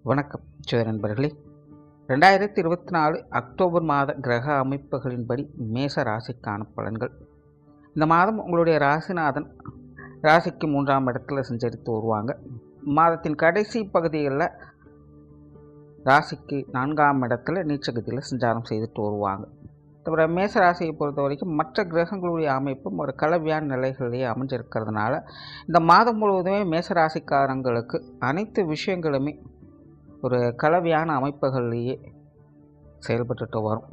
வணக்கம் நண்பர்களே. 2024 அக்டோபர் மாத கிரக அமைப்புகளின்படி மேச ராசிக்கான பலன்கள். இந்த மாதம் உங்களுடைய ராசிநாதன் ராசிக்கு 3ஆம் இடத்துல சஞ்சரித்து வருவாங்க. மாதத்தின் கடைசி பகுதிகளில் ராசிக்கு 4ஆம் இடத்துல நீச்சகதியில் சஞ்சாரம் செய்துட்டு வருவாங்க. தவிர மேச ராசியை பொறுத்த வரைக்கும் மற்ற கிரகங்களுடைய அமைப்பும் ஒரு கலவையான நிலைகளிலேயே அமைஞ்சிருக்கிறதுனால இந்த மாதம் முழுவதுமே மேச ராசிக்காரங்களுக்கு அனைத்து விஷயங்களுமே ஒரு கலவையான அமைப்புகள்லேயே செயல்பட்டுட்டு வரும்.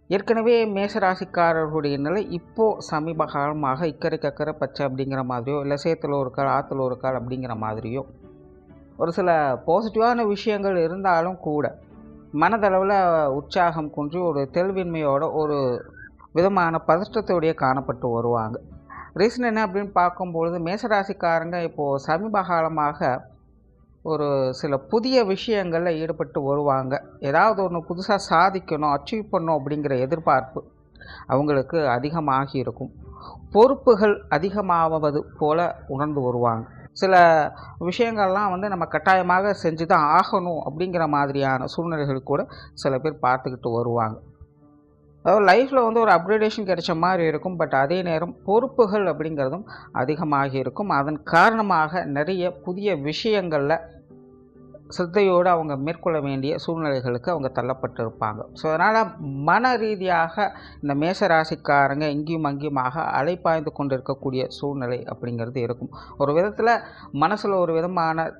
ஏற்கனவே மேசராசிக்காரர்களுடைய நிலை இப்போது சமீப காலமாக இக்கரைக்கு அக்கறை பச்சை அப்படிங்கிற மாதிரியோ, இல்லை சேத்துல ஒரு கால் ஆற்றுல ஒரு கால் அப்படிங்கிற மாதிரியோ ஒரு சில பாசிட்டிவான விஷயங்கள் இருந்தாலும் கூட மனதளவில் உற்சாகம் குன்றி ஒரு தெளிவின்மையோட ஒரு விதமான பதற்றத்தோடைய காணப்பட்டு வருவாங்க. ரீசன் என்ன அப்படின்னு பார்க்கும்பொழுது மேசராசிக்காரங்க இப்போது சமீப காலமாக ஒரு சில புதிய விஷயங்களில் ஈடுபட்டு வருவாங்க. ஏதாவது ஒன்று புதுசாக சாதிக்கணும், அச்சீவ் பண்ணணும் அப்படிங்கிற எதிர்பார்ப்பு அவங்களுக்கு அதிகமாகி இருக்கும். பொறுப்புகள் அதிகமாவது போல் உணர்ந்து வருவாங்க. சில விஷயங்கள்லாம் நம்ம கட்டாயமாக செஞ்சு தான் ஆகணும் அப்படிங்கிற மாதிரியான சூழ்நிலைகள் கூட சில பேர் பார்த்துக்கிட்டு வருவாங்க. அதாவது லைஃப்பில் ஒரு அப்கிரேடேஷன் கிடைச்ச மாதிரி இருக்கும். பட் அதே நேரம் பொறுப்புகள் அப்படிங்கிறதும் அதிகமாகி இருக்கும். அதன் காரணமாக நிறைய புதிய விஷயங்களில் சிரத்தையோடு அவங்க மேற்கொள்ள வேண்டிய சூழ்நிலைகளுக்கு அவங்க தள்ளப்பட்டிருப்பாங்க. ஸோ அதனால் மன ரீதியாக இந்த மேசராசிக்காரங்க இங்கேயும் அங்கேயுமாக அலைப்பாய்ந்து கொண்டு இருக்கக்கூடிய சூழ்நிலை அப்படிங்கிறது இருக்கும். ஒரு விதத்தில் மனசில் ஒரு விதமான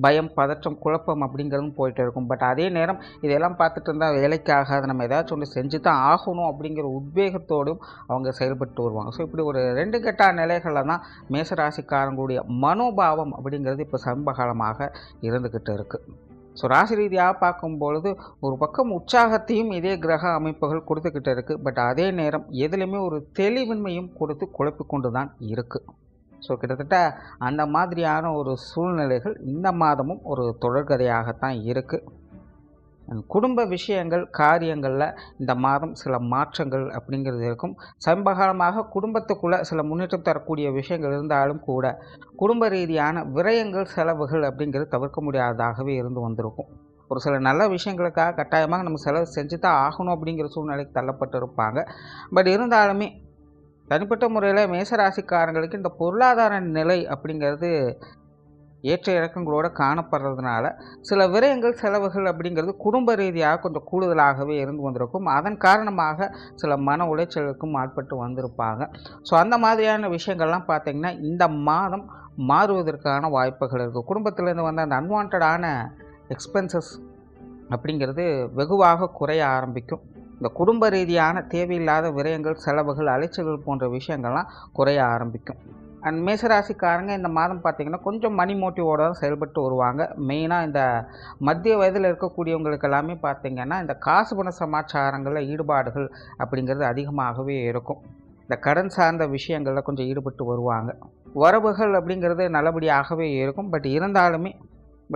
பயம், பதற்றம், குழப்பம் அப்படிங்கிறதும் போயிட்டு இருக்கும். பட் அதே நேரம் இதெல்லாம் பார்த்துட்டு இருந்தால் வேலைக்காக அதை நம்ம ஏதாச்சும் ஒன்று செஞ்சு தான் ஆகணும் அப்படிங்கிற உத்வேகத்தோடும் அவங்க செயல்பட்டு வருவாங்க. ஸோ இப்படி ஒரு 2 கட்ட நிலைகளில் தான் மேசராசிக்காரங்களுடைய மனோபாவம் அப்படிங்கிறது இப்போ சமீபகாலமாக இருந்துக்கிட்டு இருக்குது. ஸோ ராசி ரீதியாக பார்க்கும்பொழுது ஒரு பக்கம் உற்சாகத்தையும் இதே கிரக அமைப்புகள் கொடுத்துக்கிட்டு இருக்குது. பட் அதே நேரம் எதுலேயுமே ஒரு தெளிவின்மையும் கொடுத்து குழப்பி கொண்டு தான் இருக்குது. ஸோ கிட்டத்தட்ட அந்த மாதிரியான ஒரு சூழ்நிலைகள் இந்த மாதமும் ஒரு தொடர்கதையாகத்தான் இருக்குது. குடும்ப விஷயங்கள், காரியங்களில் இந்த மாதம் சில மாற்றங்கள் அப்படிங்கிறது இருக்கும். சமீபகாலமாக குடும்பத்துக்குள்ளே சில முன்னேற்றம் தரக்கூடிய விஷயங்கள் இருந்தாலும் கூட குடும்ப ரீதியான விரயங்கள், செலவுகள் அப்படிங்கிறது தவிர்க்க முடியாததாகவே இருந்து வந்திருக்கும். ஒரு சில நல்ல விஷயங்களுக்காக கட்டாயமாக நம்ம செலவு செஞ்சு தான் ஆகணும் அப்படிங்கிற சூழ்நிலைக்கு தள்ளப்பட்டு இருப்பாங்க. பட் இருந்தாலுமே தனிப்பட்ட முறையில் மேசராசிக்காரங்களுக்கு இந்த பொருளாதார நிலை அப்படிங்கிறது ஏற்ற இறக்கங்களோடு காணப்படுறதுனால சில விரயங்கள், செலவுகள் அப்படிங்கிறது குடும்ப ரீதியாக கொஞ்சம் கூடுதலாகவே இருந்து வந்திருக்கும். அதன் காரணமாக சில மன உளைச்சலுக்கும் ஆட்பட்டு வந்திருப்பாங்க. ஸோ அந்த மாதிரியான விஷயங்கள்லாம் பார்த்திங்கன்னா இந்த மாதம் மாறுவதற்கான வாய்ப்புகள் இருக்குது. குடும்பத்திலேருந்து வந்த அந்த அன்வான்டான எக்ஸ்பென்சஸ் அப்படிங்கிறது வெகுவாக குறைய ஆரம்பிக்கும். இந்த குடும்ப ரீதியான தேவையில்லாத விரயங்கள், செலவுகள், அலைச்சல்கள் போன்ற விஷயங்கள்லாம் குறைய ஆரம்பிக்கும். அண்ட் மேசராசிக்காரங்க இந்த மாதம் பார்த்திங்கன்னா கொஞ்சம் மணி மோட்டிவோடு தான் செயல்பட்டு வருவாங்க. மெயினாக இந்த மத்திய வயதில் இருக்கக்கூடியவங்களுக்கு எல்லாமே பார்த்திங்கன்னா இந்த காசு பண சமாச்சாரங்களில் ஈடுபாடுகள் அப்படிங்கிறது அதிகமாகவே இருக்கும். இந்த கடன் சார்ந்த விஷயங்களில் கொஞ்சம் ஈடுபட்டு வருவாங்க. வரவுகள் அப்படிங்கிறது நல்லபடியாகவே இருக்கும். பட்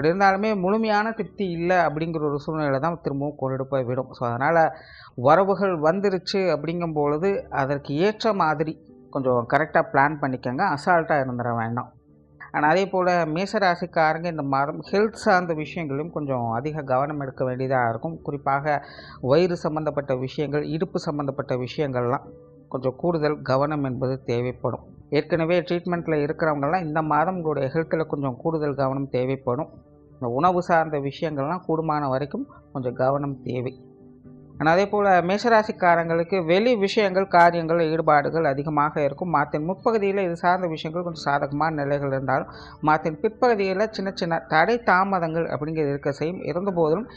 இருந்தாலுமே முழுமையான திருப்தி இல்லை அப்படிங்கிற ஒரு சூழ்நிலை தான் திரும்பவும் கொண்டுட்டு போய் விடும். ஸோ அதனால் வரவுகள் வந்துருச்சு அப்படிங்கும்பொழுது அதற்கு ஏற்ற மாதிரி கொஞ்சம் கரெக்டாக பிளான் பண்ணிக்கோங்க. அசால்ட்டாக இருந்துட வேண்டாம். ஆனால் அதே போல் மேசராசிக்காரங்க இந்த மாதம் ஹெல்த் சார்ந்த விஷயங்களையும் கொஞ்சம் அதிக கவனம் எடுக்க வேண்டியதாக இருக்கும். குறிப்பாக வயிறு சம்மந்தப்பட்ட விஷயங்கள், இடுப்பு சம்மந்தப்பட்ட விஷயங்கள்லாம் கொஞ்சம் கூடுதல் கவனம் என்பது தேவைப்படும். ஏற்கனவே ட்ரீட்மெண்ட்டில் இருக்கிறவங்கலாம் இந்த மாதம் உங்களுடைய ஹெல்த்தில் கொஞ்சம் கூடுதல் கவனம் தேவைப்படும். இந்த உணவு சார்ந்த விஷயங்கள்லாம் கூடுமான வரைக்கும் கொஞ்சம் கவனம் தேவை. ஆனால் அதே போல் மேசராசிக்காரங்களுக்கு வெளி விஷயங்கள், காரியங்கள், ஈடுபாடுகள் அதிகமாக இருக்கும். மாதத்தின் முற்பகுதியில் இது சார்ந்த விஷயங்கள் கொஞ்சம் சாதகமான நிலைகள் இருந்தாலும் மாதத்தின் பிற்பகுதியில் சின்ன சின்ன தடை தாமதங்கள் அப்படிங்கிறது இருக்க செய்யும். இருந்தபோதிலும்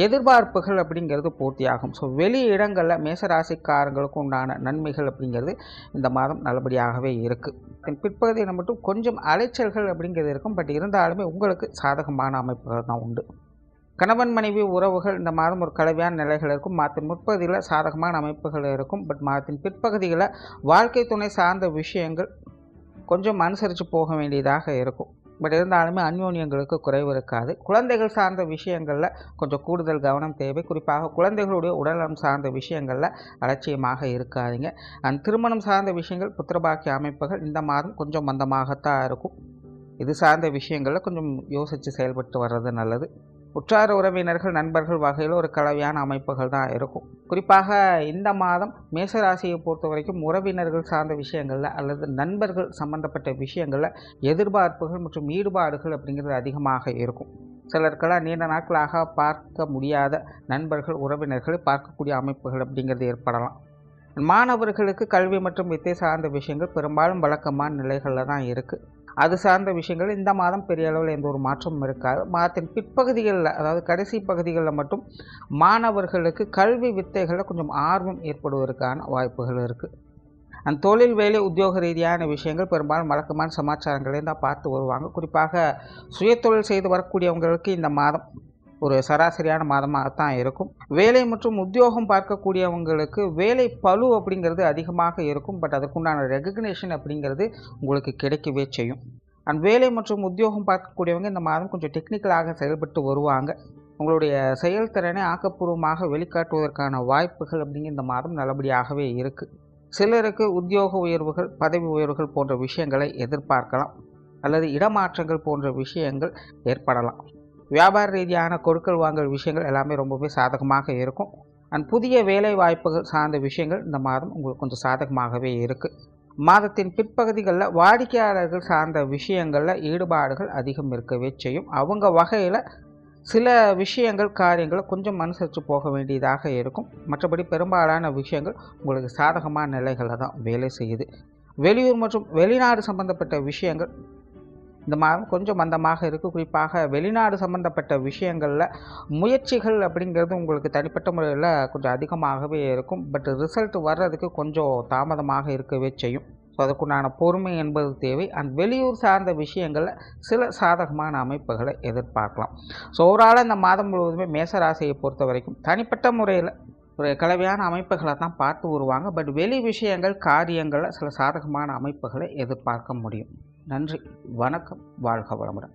எதிர்பார்ப்புகள் அப்படிங்கிறது பூர்த்தியாகும். ஸோ வெளி இடங்களில் மேசராசிக்காரங்களுக்கு உண்டான நன்மைகள் அப்படிங்கிறது இந்த மாதம் நல்லபடியாகவே இருக்குது. பிற்பகுதியில் மட்டும் கொஞ்சம் அலைச்சல்கள் அப்படிங்கிறது இருக்கும். பட் இருந்தாலுமே உங்களுக்கு சாதகமான அமைப்புகள் தான் உண்டு. கணவன் மனைவி உறவுகள் இந்த மாதம் ஒரு கலவையான நிலைகள் இருக்கும். மாதத்தின் முற்பகுதியில் சாதகமான அமைப்புகள் இருக்கும். பட் மாதத்தின் பிற்பகுதியில் வாழ்க்கை துணை சார்ந்த விஷயங்கள் கொஞ்சம் அனுசரித்து போக வேண்டியதாக இருக்கும். பட் இருந்தாலுமே அந்யோன்யங்களுக்கு குறைவு இருக்காது. குழந்தைகள் சார்ந்த விஷயங்களில் கொஞ்சம் கூடுதல் கவனம் தேவை. குறிப்பாக குழந்தைகளுடைய உடல்நலம் சார்ந்த விஷயங்களில் அலட்சியமாக இருக்காதீங்க. திருமணம் சார்ந்த விஷயங்கள், புத்திரபாக்கிய அமைப்புகள் இந்த மாதம் கொஞ்சம் மந்தமாகத்தான் இருக்கும். இது சார்ந்த விஷயங்களில் கொஞ்சம் யோசித்து செயல்பட்டு வர்றது நல்லது. உற்றார் உறவினர்கள் நண்பர்கள் வகையில் ஒரு கலவையான அமைப்புகள் தான் இருக்கும். குறிப்பாக இந்த மாதம் மேசராசியை பொறுத்த வரைக்கும் உறவினர்கள் சார்ந்த விஷயங்களில் அல்லது நண்பர்கள் சம்பந்தப்பட்ட விஷயங்களில் எதிர்பார்ப்புகள் மற்றும் ஈடுபாடுகள் அப்படிங்கிறது அதிகமாக இருக்கும். சிலருக்கெல்லாம் நீண்ட நாட்களாக பார்க்க முடியாத நண்பர்கள் உறவினர்களை பார்க்கக்கூடிய அமைப்புகள் அப்படிங்கிறது ஏற்படலாம். மாணவர்களுக்கு கல்வி மற்றும் வித்தை சார்ந்த விஷயங்கள் பெரும்பாலும் வழக்கமான நிலைகளில் தான் இருக்குது. அது சார்ந்த விஷயங்கள் இந்த மாதம் பெரிய அளவில் எந்த ஒரு மாற்றமும் இருக்காது. மாதத்தின் பிற்பகுதிகளில், அதாவது கடைசி பகுதிகளில் மட்டும் மாணவர்களுக்கு கல்வி வித்தைகளில் கொஞ்சம் ஆர்வம் ஏற்படுவதற்கான வாய்ப்புகள் இருக்குது. அந்த தொழில் வேலை உத்தியோக ரீதியான விஷயங்கள் பெரும்பாலும் வழக்கமான சமாச்சாரங்களையும் தான் பார்த்து வருவாங்க. குறிப்பாக சுயதொழில் செய்து வரக்கூடியவங்களுக்கு இந்த மாதம் ஒரு சராசரியான மாதமாக தான் இருக்கும். வேலை மற்றும் உத்தியோகம் பார்க்கக்கூடியவங்களுக்கு வேலை பளு அப்படிங்கிறது அதிகமாக இருக்கும். பட் அதற்குண்டான ரெகக்னேஷன் அப்படிங்கிறது உங்களுக்கு கிடைக்கவே செய்யும். அண்ட் வேலை மற்றும் உத்தியோகம் பார்க்கக்கூடியவங்க இந்த மாதம் கொஞ்சம் டெக்னிக்கலாக செயல்பட்டு வருவாங்க. உங்களுடைய செயல்திறனை ஆக்கப்பூர்வமாக வெளிக்காட்டுவதற்கான வாய்ப்புகள் அப்படிங்கிற இந்த மாதம் நல்லபடியாகவே இருக்குது. சிலருக்கு உத்தியோக உயர்வுகள் பதவி உயர்வுகள் போன்ற விஷயங்களை எதிர்பார்க்கலாம், அல்லது இடமாற்றங்கள் போன்ற விஷயங்கள் ஏற்படலாம். வியாபார ரீதியான கொடுக்கல் வாங்கல் விஷயங்கள் எல்லாமே ரொம்பவே சாதகமாக இருக்கும். அண்ட் புதிய வேலை வாய்ப்புகள் சார்ந்த விஷயங்கள் இந்த மாதம் உங்களுக்கு கொஞ்சம் சாதகமாகவே இருக்குது. மாதத்தின் பிற்பகுதிகளில் வாடிக்கையாளர்கள் சார்ந்த விஷயங்களில் ஈடுபாடுகள் அதிகம் இருக்கவே செய்யும். அவங்க வகையில் சில விஷயங்கள் காரியங்களை கொஞ்சம் அனுசரித்து போக வேண்டியதாக இருக்கும். மற்றபடி பெரும்பாலான விஷயங்கள் உங்களுக்கு சாதகமான நிலைகளில் தான் வேலை செய்யுது. வெளியூர் மற்றும் வெளிநாடு சம்பந்தப்பட்ட விஷயங்கள் இந்த மாதம் கொஞ்சம் மந்தமாக இருக்குது. குறிப்பாக வெளிநாடு சம்மந்தப்பட்ட விஷயங்களில் முயற்சிகள் அப்படிங்கிறது உங்களுக்கு தனிப்பட்ட முறையில் கொஞ்சம் அதிகமாகவே இருக்கும். பட் ரிசல்ட் வர்றதுக்கு கொஞ்சம் தாமதமாக இருக்கவே செய்யும். ஸோ அதுக்குண்டான பொறுமை என்பது தேவை. அண்ட் வெளியூர் சார்ந்த விஷயங்களில் சில சாதகமான அமைப்புகளை எதிர்பார்க்கலாம். ஸோ ஓவரால் இந்த மாதம் முழுவதுமே மேசராசியை பொறுத்த வரைக்கும் தனிப்பட்ட முறையில் ஒரு கலவையான அமைப்புகளை தான் பார்த்து வருவாங்க. பட் வெளி விஷயங்கள் காரியங்களில் சில சாதகமான அமைப்புகளை எதிர்பார்க்க முடியும். நன்றி, வணக்கம், வாழ்க வளமுடன்.